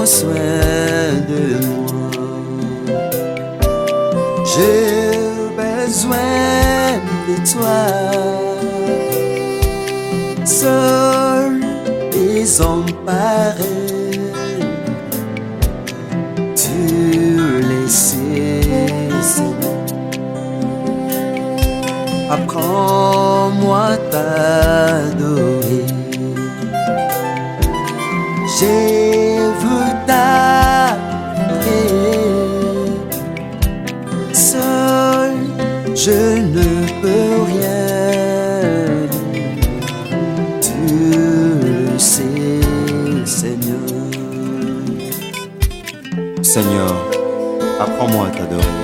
prends soin de moi. J'ai besoin de toi. Seul désemparé, tu le sais. Apprends-moi à t'adorer. Je veux t'adorer. Seul, je ne peux rien. Tu le sais, Seigneur. Seigneur, apprends-moi à t'adorer.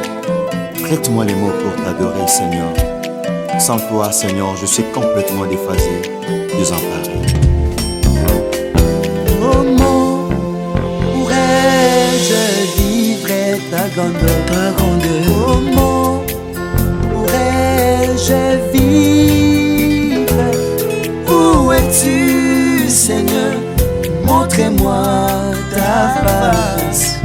Prête-moi les mots pour t'adorer, Seigneur. Sans toi, Seigneur, je suis complètement déphasé, désemparé. Comment pourrais-je vivre ta grandeur? Comment pourrais-je vivre? Où es-tu, Seigneur? Montre-moi ta face.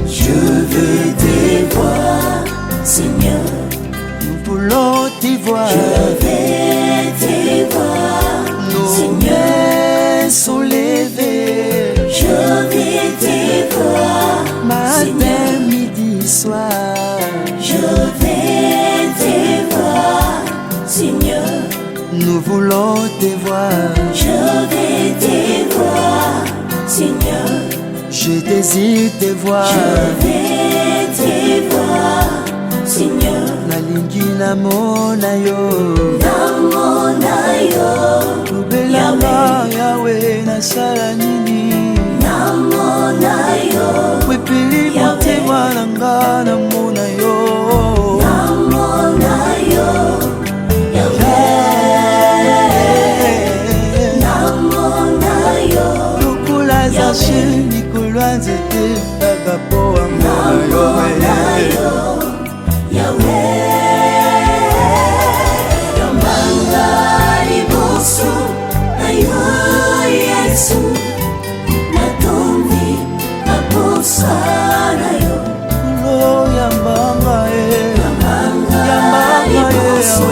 Je veux te voir, Seigneur. Nous voulons te voir. Je vais te voir, Nos Seigneur. mains sont levées. Je vais te voir, Matin, Seigneur. midi, soir. Je vais te voir, Seigneur. Nous voulons te voir. Je vais te voir, Seigneur. Je désire te voir. Je vais te voir, Seigneur. Nalingi namona yo. Namona yo, Lubelanga Yahweh nasala nini? namona yo, Wepeli motema nanga namona yo. namona yo, Yahweh. Namona yo, Lukula za shini kulwanze te kakapo amona yo. namona yo, Yahweh. Yambanga liboso na yo, Yesu. Natombi naposa na yo. Kulo yambanga Yambanga Yambanga liboso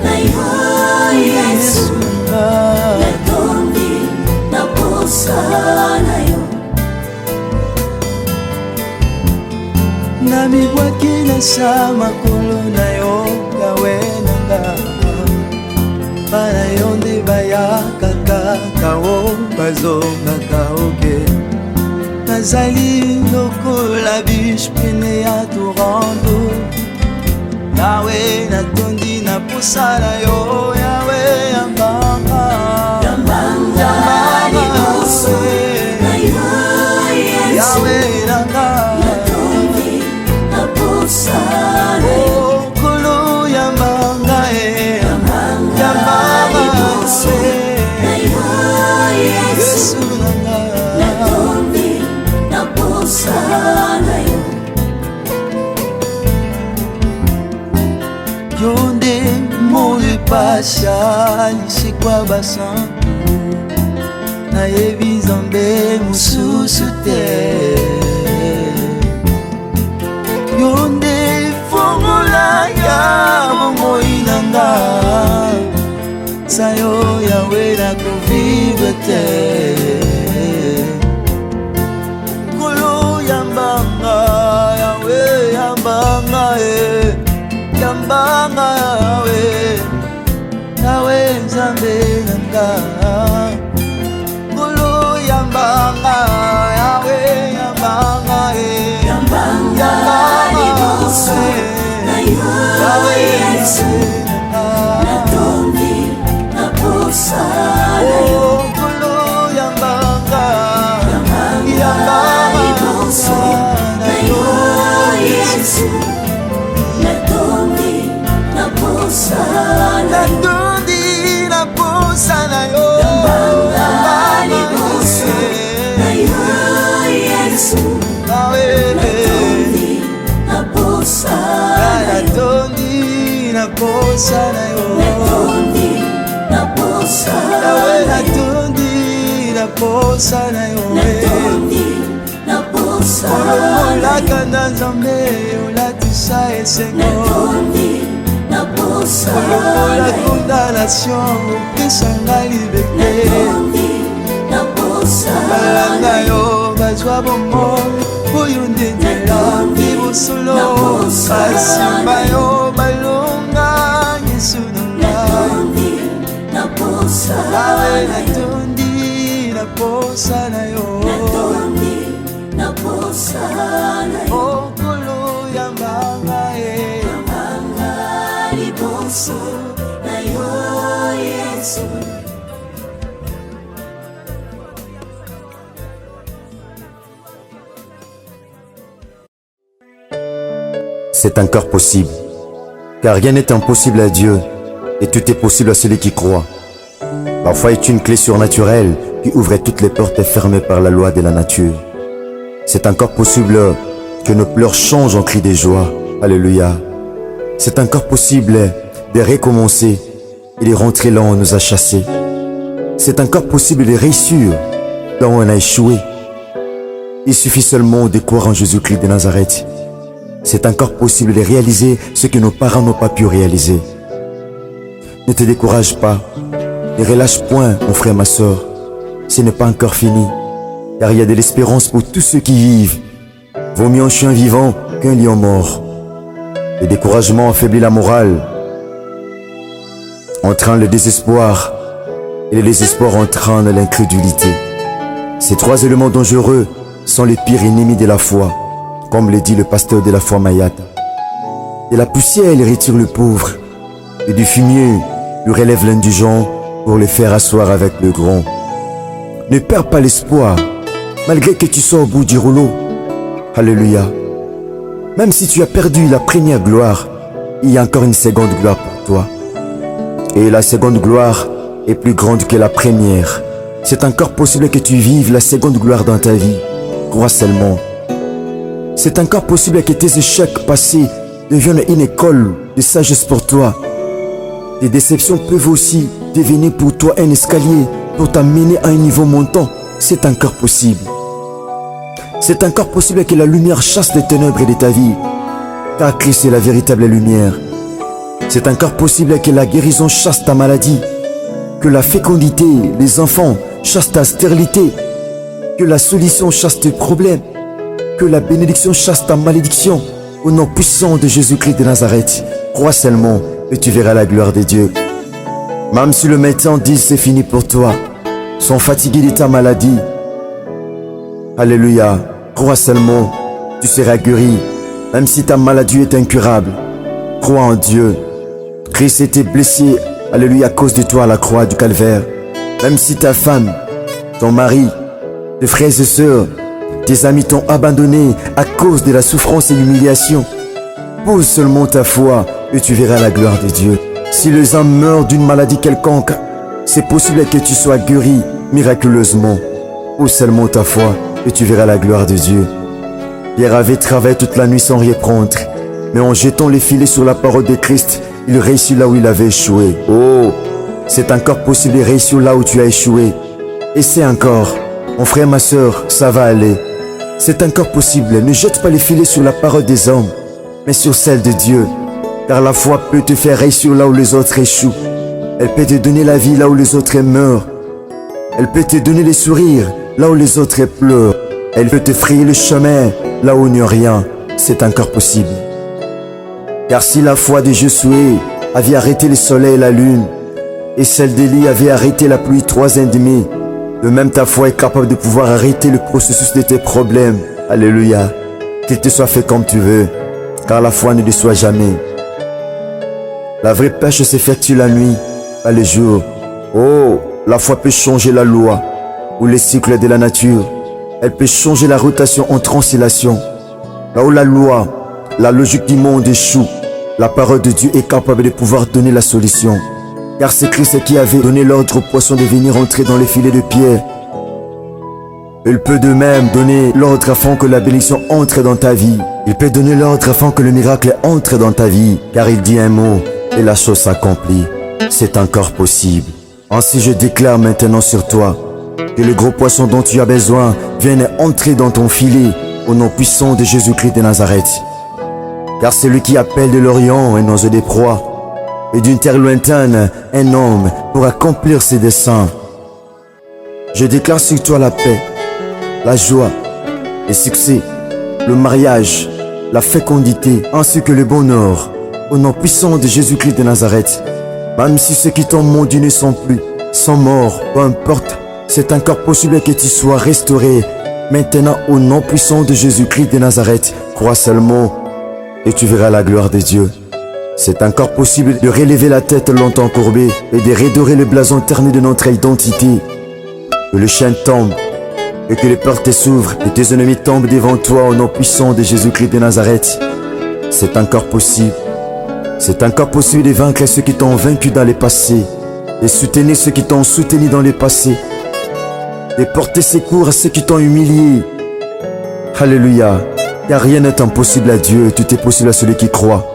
na yo, Yesu. Natombi naposa na yo. Namibwaki na sa makolo na yo Yawe nanga. Bana yo nde bayakaka kao bazongaka oke. Nazali lokola biche pene ya torando. Yawe natondi na posa na yo. Yawe yambanga Yambanga liboso na yo, Yesu. Yawe nanga. Natombi naposa na yo. Okolo yambanga Yambanga liboso na yo, Yesu. Yesu nanga. Natombi naposa na yo. Yonde mole pasha lisikwa basantu. Nayebi Nzambe mosusu te. Yonde fongola ya bomoi nanga. Sayo Yawe nakovivre te. Kolo yambanga Yawe yambanga yambanga Yawe. Yawe Nzambe nanga. Kolo yambanga Yawe yambanga Yambanga liboso na yo, Yesu. Natombi naposa na yo. Kolo yambanga Yambanga liboso na yo, Yesu. Natombi naposa na yo. Natondi na posa na yo. Yambanga liboso na yo, Yesu. Natombi naposa na yo. Natondi na posa na yo. Natombi naposa na Yawe yo. natondi na posa na yo. Natombi naposa kaka na Nzambe olatisa esengo natondi na posa olokola condamnation opesa ngai liberté natondi na posa balanga yo bazwa bomoi oyo nde nzela libosolo basimba yo balonga Yesu na ngai awe natondi na posa na yo okolo yambanga liboso na yo Yesu. C'est encore possible, car rien n'est impossible à Dieu, et tout est possible à celui qui croit. Parfois est une clé surnaturelle qui ouvre toutes les portes fermées par la loi de la nature. C'est encore possible que nos pleurs changent en cris de joie. Alléluia. C'est encore possible de recommencer et de rentrer là où on nous a chassés. C'est encore possible de réussir là où on a échoué. Il suffit seulement de croire en Jésus-Christ de Nazareth. C'est encore possible de réaliser ce que nos parents n'ont pas pu réaliser. Ne te décourage pas. Ne relâche point, mon frère, ma soeur. Ce n'est pas encore fini. Car il y a de l'espérance pour tous ceux qui vivent. Vaut mieux un chien vivant qu'un lion mort. Le découragement affaiblit la morale, entraîne le désespoir, et le désespoir entraîne l'incrédulité. Ces trois éléments dangereux sont les pires ennemis de la foi, comme le dit le pasteur de la foi Mayata. De la poussière, il retire le pauvre, et du fumier, il relève l'indigent pour le faire asseoir avec le grand. Ne perds pas l'espoir, malgré que tu sois au bout du rouleau. Alléluia. Même si tu as perdu la première gloire, il y a encore une seconde gloire pour toi. Et la seconde gloire est plus grande que la première. C'est encore possible que tu vives la seconde gloire dans ta vie. Crois seulement. C'est encore possible que tes échecs passés deviennent une école de sagesse pour toi. Tes déceptions peuvent aussi devenir pour toi un escalier pour t'amener à un niveau montant. C'est encore possible. C'est encore possible que la lumière chasse les ténèbres de ta vie, car Christ est la véritable lumière. C'est encore possible que la guérison chasse ta maladie, que la fécondité, les enfants, chassent ta stérilité, que la solution chasse tes problèmes, que la bénédiction chasse ta malédiction. Au nom puissant de Jésus-Christ de Nazareth, crois seulement et tu verras la gloire de Dieu. Même si le médecin dit c'est fini pour toi, sont fatigués de ta maladie. Alléluia, crois seulement, tu seras guéri, même si ta maladie est incurable. Crois en Dieu. Christ était blessé, alléluia, à cause de toi à la croix du calvaire. Même si ta femme, ton mari, tes frères et sœurs, tes amis t'ont abandonné à cause de la souffrance et l'humiliation, pose seulement ta foi et tu verras la gloire de Dieu. Si les hommes meurent d'une maladie quelconque, c'est possible que tu sois guéri miraculeusement. Pose seulement ta foi et tu verras la gloire de Dieu. Pierre avait travaillé toute la nuit sans reprendre, mais en jetant les filets sur la parole de Christ, il réussit là où il avait échoué. Oh, c'est encore possible de réussir là où tu as échoué. Et c'est encore, mon frère, ma soeur, ça va aller. C'est encore possible, ne jette pas les filets sur la parole des hommes, mais sur celle de Dieu. Car la foi peut te faire réussir là où les autres échouent. Elle peut te donner la vie là où les autres meurent. Elle peut te donner les sourires là où les autres pleurent. Elle peut te frayer le chemin là où il n'y a rien. C'est encore possible. Car si la foi de Josué avait arrêté le soleil et la lune, et celle d'Élie avait arrêté la pluie 3 ans et demi, de même ta foi est capable de pouvoir arrêter le processus de tes problèmes. Alléluia. Qu'il te soit fait comme tu veux, car la foi ne déçoit jamais. La vraie pêche s'effectue la nuit, pas le jour. Oh, la foi peut changer la loi ou les cycles de la nature. Elle peut changer la rotation en translation. Là où la loi, la logique du monde échoue, la parole de Dieu est capable de pouvoir donner la solution. Car c'est Christ qui avait donné l'ordre aux poissons de venir entrer dans les filets de pierre. Il peut de même donner l'ordre afin que la bénédiction entre dans ta vie. Il peut donner l'ordre afin que le miracle entre dans ta vie. Car il dit un mot et la chose s'accomplit. C'est encore possible. Ainsi je déclare maintenant sur toi que le gros poisson dont tu as besoin vienne entrer dans ton filet au nom puissant de Jésus-Christ de Nazareth. Car c'est lui qui appelle de l'Orient un oiseau des proies, et d'une terre lointaine un homme pour accomplir ses desseins. Je déclare sur toi la paix, la joie, le succès, le mariage, la fécondité, ainsi que le bonheur, au nom puissant de Jésus-Christ de Nazareth. Même si ceux qui t'ont maudit ne sont plus, sont morts, peu importe, c'est encore possible que tu sois restauré. Maintenant, au nom puissant de Jésus-Christ de Nazareth, crois seulement et tu verras la gloire de Dieu. C'est encore possible de relever la tête longtemps courbée et de redorer le blason terni de notre identité. Que le chêne tombe et que les portes s'ouvrent et tes ennemis tombent devant toi au nom puissant de Jésus-Christ de Nazareth. C'est encore possible. C'est encore possible de vaincre ceux qui t'ont vaincu dans le passé, de soutenir ceux qui t'ont soutenu dans le passé, de porter secours à ceux qui t'ont humilié. Alléluia. Car rien n'est impossible à Dieu, tout est possible à celui qui croit.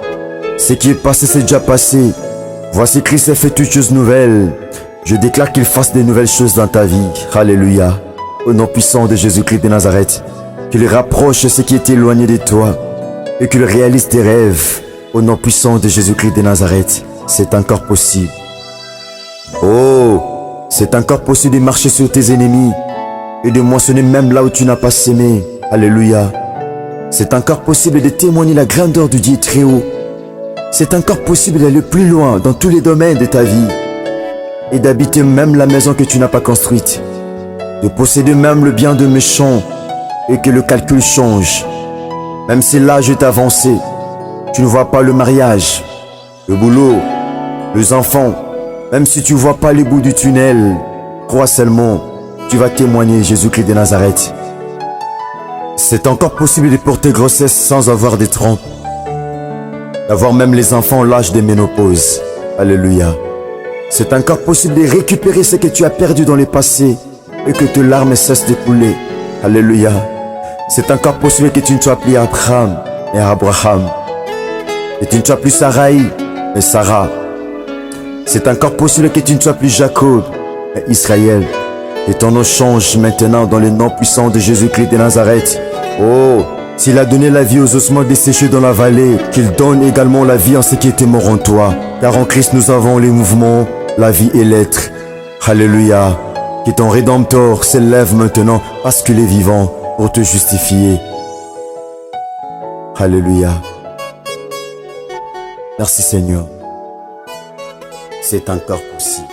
Ce qui est passé, c'est déjà passé. Voici Christ a fait toutes choses nouvelles. Je déclare qu'il fasse de nouvelles choses dans ta vie. Alléluia. Au nom puissant de Jésus-Christ de Nazareth, qu'il rapproche ce qui est éloigné de toi et qu'il réalise tes rêves. Au nom puissant de Jésus-Christ de Nazareth, c'est encore possible. Oh, c'est encore possible de marcher sur tes ennemis et de moissonner même là où tu n'as pas semé. Alléluia. C'est encore possible de témoigner la grandeur du Dieu très haut. C'est encore possible d'aller plus loin dans tous les domaines de ta vie et d'habiter même la maison que tu n'as pas construite, de posséder même le bien de méchant et que le calcul change. Même si l'âge est avancé, tu ne vois pas le mariage, le boulot, les enfants, même si tu ne vois pas le bout du tunnel, crois seulement, tu vas témoigner Jésus-Christ de Nazareth. C'est encore possible de porter grossesse sans avoir des trompes, d'avoir même les enfants à l'âge de ménopause. Alléluia. C'est encore possible de récupérer ce que tu as perdu dans le passé et que tes larmes cessent de couler. Alléluia. C'est encore possible que tu ne sois plus Abraham, mais Abraham. Et tu ne sois plus Sarai, mais Sarah. C'est encore possible que tu ne sois plus Jacob, mais Israël. Et ton nom change maintenant dans le nom puissant de Jésus-Christ de Nazareth. Oh, s'il a donné la vie aux ossements desséchés dans la vallée, qu'il donne également la vie en ce qui était mort en toi. Car en Christ nous avons les mouvements, la vie et l'être. Alléluia. Que ton Rédempteur s'élève maintenant parce qu'il est vivant pour te justifier. Alléluia. Merci Seigneur. C'est encore possible.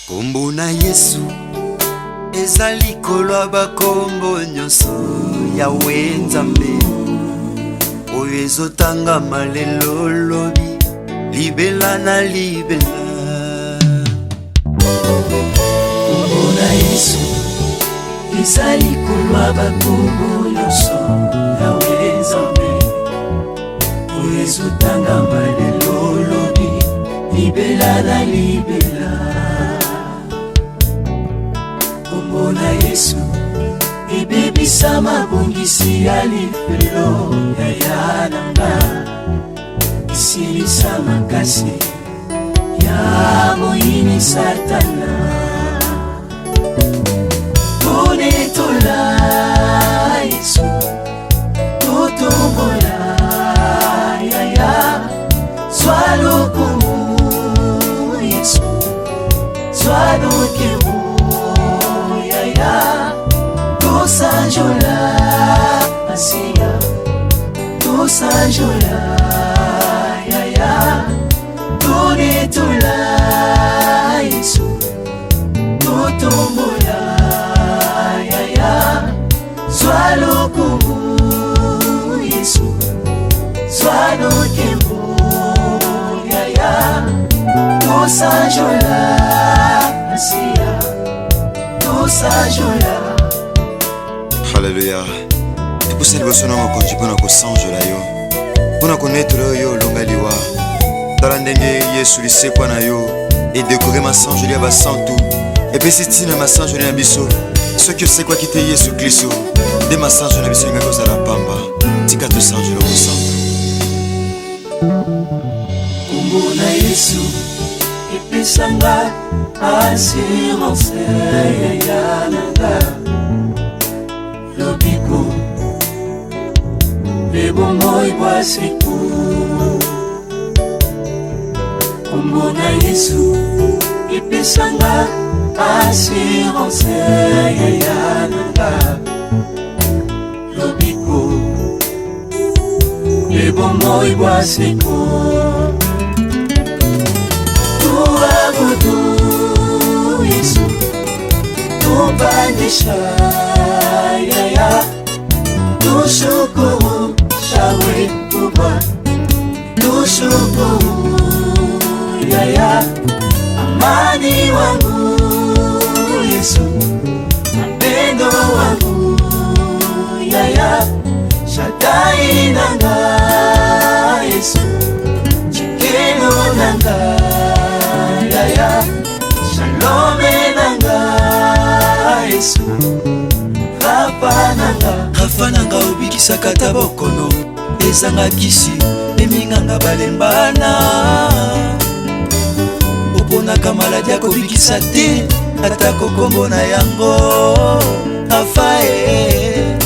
Kombo na Yesu ezali kolwa bakombo nyonso Yawe Nzambe oyo ezotangama lelo lobi libela na libela. Kombo na Yesu ezali kolwa bakombo nyonso Yawe Nzambe oyo ezotangama lelo lobi libela na libela. Kombo na Yesu ebebisa mabongisi ya lifelo ya yananga, isilisa makasi ya moyini Satana. Tonetola Yesu, totombola yaya, swalo komu Yesu, swalo kemo yaya, tosanjola Asia, tosanjola yaya, tonetola Yesu, totombola yaya, swalo komu Yesu, swalo kemo yaya, tosanjola Asia, tosanjola. Alléluia. Tupusali boso na makonzi mpona kosanjola yo. mpona konetre oyo olonga liwa tala ndenge yesu lisekwa na yo edekore masanjoli ya basantu epesi ntina masanjoli na biso soki osekwaki te yesu kristo nde masanjoli na biso elingaki kozala pamba tika tosanjoli okosantu kombo na yesu epesanga assurance ya nanga lobiko lebomoi bwasiku kombo na yesu epesanga assurance ya nanga lobiko lebomoi bwasiku tuabudu Yesu tupandisha yaya tushukuru shawe kubwa tushukuru yaya amani wangu Yesu mapendo wangu yaya shaddai nanga Yesu chikeno nanga yaya shalome nanga Yesu rafa nanga obikisaka ta bokono ezanga kisi eminganga balembana oponaka maladi akobikisa te atako kombo na yango afae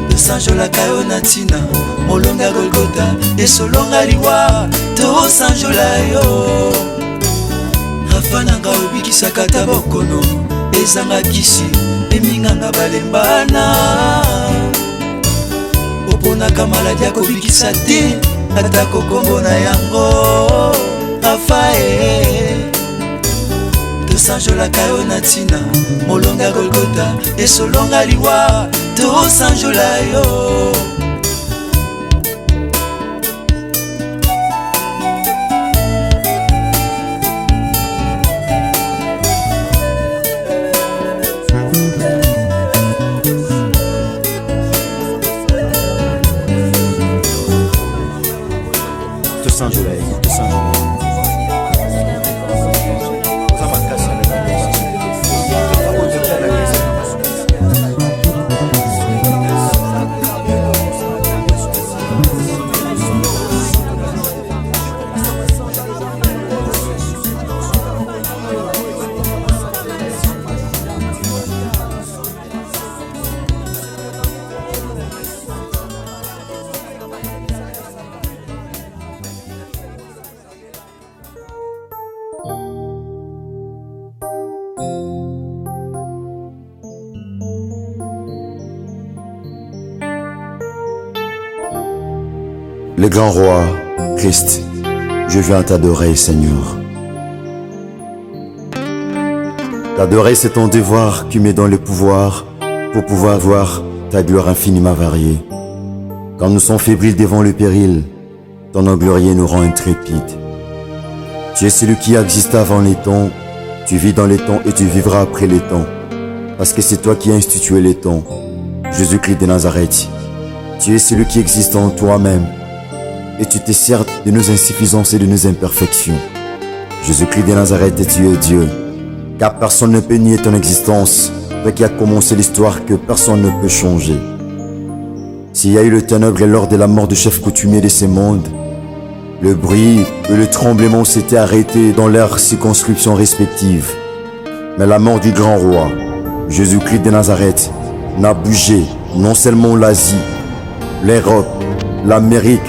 tosanjolaka yo na ntina molonga golgota esolonga liwa tosanjola yo rafa nanga obikisaka ta bokono ezanga kisi eminganga balembana oponaka maladi akobikisa te atako kombo na yango afae tosanjolaka yo na ntina molonga golgota esolonga liwa tosanjola yo Le grand roi, Christ, je viens t'adorer, Seigneur. T'adorer, c'est ton devoir qui met dans le pouvoir pour pouvoir voir ta gloire infiniment variée. Quand nous sommes fébriles devant le péril, ton nom glorieux nous rend intrépides. Tu es celui qui existe avant les temps, tu vis dans les temps et tu vivras après les temps. Parce que c'est toi qui as institué les temps. Jésus-Christ de Nazareth, tu es celui qui existe en toi-même. Et tu te sers de nos insuffisances et de nos imperfections. Jésus-Christ de Nazareth, tu es Dieu. Car personne ne peut nier ton existence, toi qui as commencé l'histoire que personne ne peut changer. S'il y a eu le ténèbre lors de la mort du chef coutumier de ce monde, le bruit et le tremblement s'étaient arrêtés dans leurs circonscriptions respectives. Mais la mort du grand roi, Jésus-Christ de Nazareth, n'a bougé non seulement l'Asie, l'Europe, l'Amérique,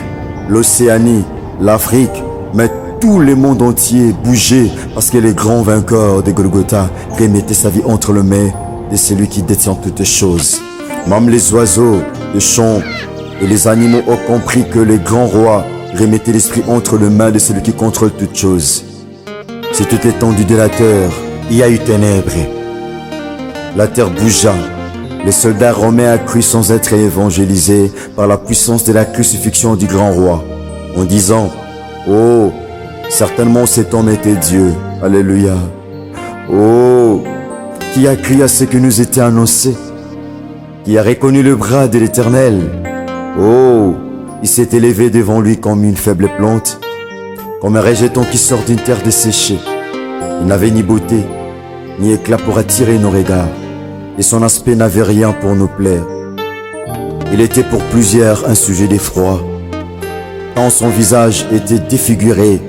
l'Océanie, l'Afrique, mais tout le monde entier bougeait parce que les grands vainqueurs de Golgotha remettaient sa vie entre les mains de celui qui détient toutes choses. Même les oiseaux, les champs et les animaux ont compris que le grand roi remettait l'esprit entre les mains de celui qui contrôle toutes choses. C'est toute l'étendue de la terre, il y a eu ténèbres. La terre bougea. Les soldats romains accrurent sans être évangélisés par la puissance de la crucifixion du grand roi, en disant « Oh, certainement cet homme était Dieu. Alléluia. Oh, qui a crié à ce que nous était annoncé, qui a reconnu le bras de l'Éternel. Oh, Il s'est élevé devant lui comme une faible plante, comme un rejeton qui sort d'une terre desséchée. Il n'avait ni beauté, ni éclat pour attirer nos regards, et son aspect n'avait rien pour nous plaire. Il était pour plusieurs un sujet d'effroi, tant son visage était défiguré,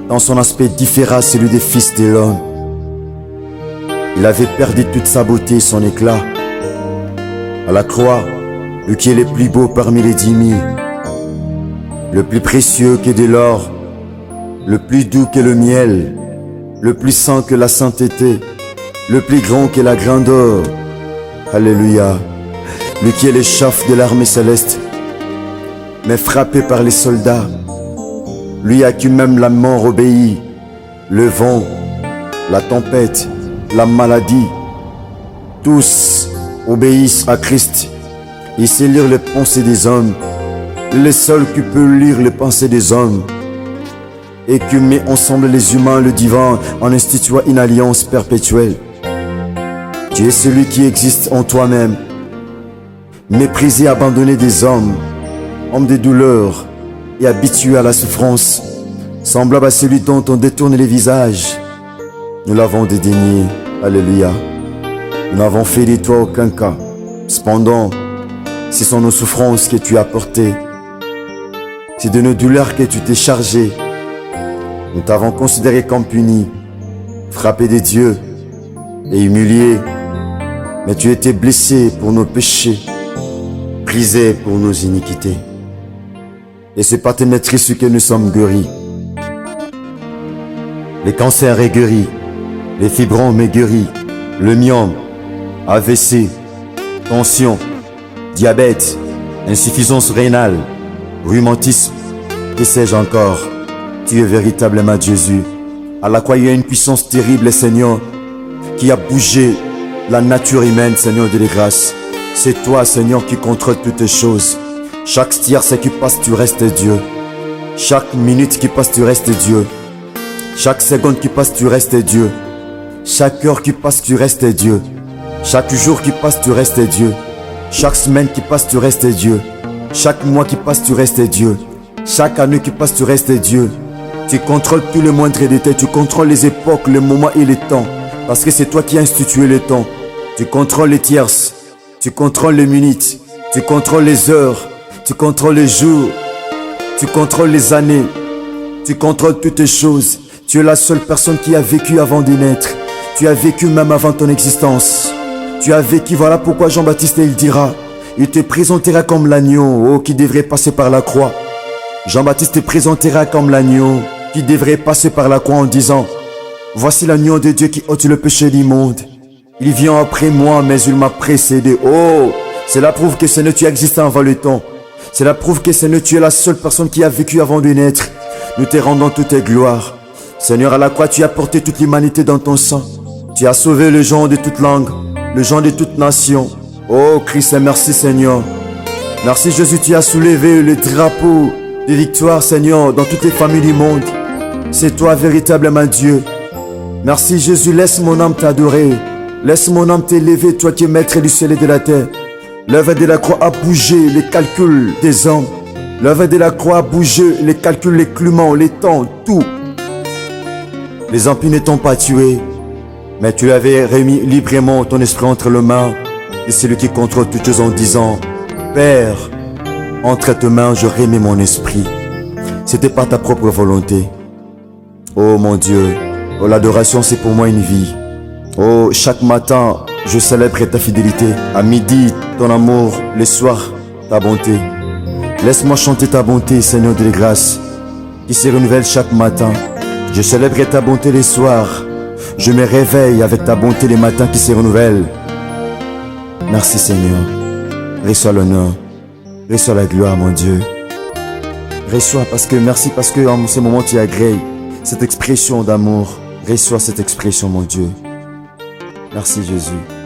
tant son aspect différa celui des fils de l'homme. Il avait perdu toute sa beauté et son éclat. À la croix, lui qui est le plus beau parmi les 10 000, le plus précieux que de l'or, le plus doux que le miel, le plus saint que la sainteté, le plus grand que la grandeur. Alléluia. Lui qui est le chef de l'armée céleste, mais frappé par les soldats, lui à qui même la mort obéit, le vent, la tempête, la maladie, tous obéissent à Christ. Il sait lire les pensées des hommes, le seul qui peut lire les pensées des hommes, et qui met ensemble les humains, le divin, en instituant une alliance perpétuelle. Tu es celui qui existe en toi-même, méprisé, abandonné des hommes, homme de douleur et habitué à la souffrance, semblable à celui dont on détourne les visages. Nous l'avons dédaigné, alléluia. Nous n'avons fait de toi aucun cas. Cependant, ce sont nos souffrances que tu as portées. C'est de nos douleurs que tu t'es chargé. Nous t'avons considéré comme puni, frappé de Dieu et humilié. Mais tu étais blessé pour nos péchés, brisé pour nos iniquités. Et c'est par tes maîtrises que nous sommes guéris. Les cancers est guéri, les fibromes est guéri, le myome, AVC, tension, diabète, insuffisance rénale, rhumatisme, que sais-je encore. Tu es véritablement Jésus. À la croix, il y a une puissance terrible, Seigneur, qui a bougé la nature humaine, Seigneur de grâce. C'est toi, Seigneur, qui contrôle toutes choses. Chaque tierce qui passe, tu restes Dieu. Chaque minute qui passe, tu restes Dieu. Chaque seconde qui passe, tu restes Dieu. Chaque heure qui passe, tu restes Dieu. Chaque jour qui passe, tu restes Dieu. Chaque semaine qui passe, tu restes Dieu. Chaque mois qui passe, tu restes Dieu. Chaque année qui passe, tu restes Dieu. Tu contrôles tous les moindres détails. Tu contrôles les époques, les moments et les temps. Parce que c'est toi qui as institué le temps. Tu contrôles les tierces. Tu contrôles les minutes. Tu contrôles les heures. Tu contrôles les jours. Tu contrôles les années. Tu contrôles toutes les choses. Tu es la seule personne qui a vécu avant de naître. Tu as vécu même avant ton existence. Tu as vécu, voilà pourquoi Jean-Baptiste il dira, il te présentera comme l'agneau, qui devrait passer par la croix. Jean-Baptiste te présentera comme l'agneau qui devrait passer par la croix en disant, voici l'agneau de Dieu qui ôte le péché du monde. Il vient après moi, mais il m'a précédé. Oh, cela prouve que Seigneur, tu existes avant le temps. Cela prouve que Seigneur, tu es la seule personne qui a vécu avant de naître. Nous te rendons toutes tes gloires. Seigneur, à la croix, tu as porté toute l'humanité dans ton sang. Tu as sauvé les gens de toute langue, les gens de toute nation. Oh Christ, merci Seigneur. Merci Jésus, tu as soulevé le drapeau de victoire, Seigneur, dans toutes les familles du monde. C'est toi véritablement Dieu. Merci Jésus, laisse mon âme t'adorer. Laisse mon âme t'élever, toi qui es maître du ciel et de la terre. L'œuvre de la croix a bougé les calculs des hommes. L'œuvre de la croix a bougé les calculs, les climats, les temps, tout. Les impies ne t'ont pas tué, mais tu avais remis librement ton esprit entre les mains de celui qui contrôle toutes choses en disant, Père, entre tes mains je remets mon esprit. C'était pas ta propre volonté. Oh mon Dieu, oh, l'adoration c'est pour moi une vie. Oh, chaque matin je célèbre ta fidélité. À midi ton amour, le soir ta bonté. Laisse-moi chanter ta bonté, Seigneur de grâce, qui se renouvelle chaque matin. Je célèbre ta bonté les soirs. Je me réveille avec ta bonté les matins qui se renouvellent. Merci Seigneur. Reçois l'honneur. Reçois la gloire, mon Dieu. Reçois merci parce que en ce moment tu agrées cette expression d'amour. Reçois cette expression, mon Dieu. Merci Jésus.